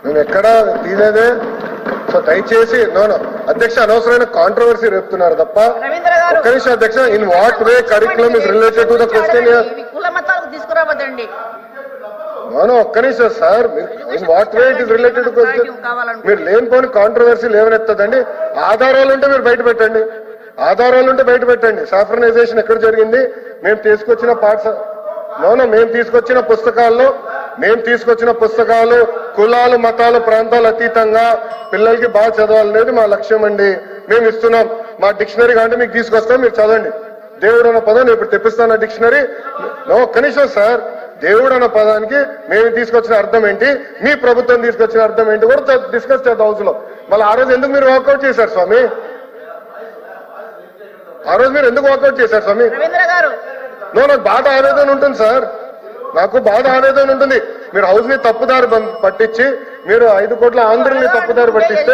నేను ఎక్కడా తీసేదే. సో దయచేసి నో అధ్యక్ష అనవసరమైన కాంట్రవర్సీ రేపుతున్నారు తప్ప. ఒక్క నిమిషం అధ్యక్ష, in what way curriculum is related to the question here? తీసుకురావద్దండి. నో ఒక్క నిమిషం sir, in what way it is related to question? మీరు లేనిపోని కాంట్రవర్సీ లేవనెత్తదండి. ఆధారాలు ఉంటే మీరు బయట పెట్టండి, ఆధారాలు ఉంటే బయట పెట్టండి. సాఫ్రనైజేషన్ ఎక్కడ జరిగింది? మేము తీసుకొచ్చిన మేము తీసుకొచ్చిన పుస్తకాలు కులాలు మతాలు ప్రాంతాలు అతీతంగా పిల్లలకి బాగా చదవాలనేది మా లక్ష్యం అండి. మేము ఇస్తున్నాం. మా డిక్షనరీ అంటే మీకు తీసుకొస్తాం, మీరు చదవండి. దేవుడు అన్న పదం నేను ఇప్పుడు తెప్పిస్తాను డిక్షనరీ. ఒక్క నిమిషం సార్, దేవుడు అన్న పదానికి మేము తీసుకొచ్చిన అర్థం ఏంటి, మీ ప్రభుత్వం తీసుకొచ్చిన అర్థం ఏంటి కూడా డిస్కస్ చేద్దాం హౌస్ లో. మళ్ళీ ఆ రోజు ఎందుకు మీరు వాకౌట్ చేశారు స్వామి? ఆ రోజు మీరు ఎందుకు వాకౌట్ చేశారు స్వామి? నాకు బాధ ఆవేదన ఉంటుంది సార్, నాకు బాధ ఆవేదన ఉంటుంది. మీరు హౌస్ ని తప్పుదారి పట్టించి, మీరు 5 కోట్ల ఆంధ్రుల్ని తప్పుదారి పట్టిస్తే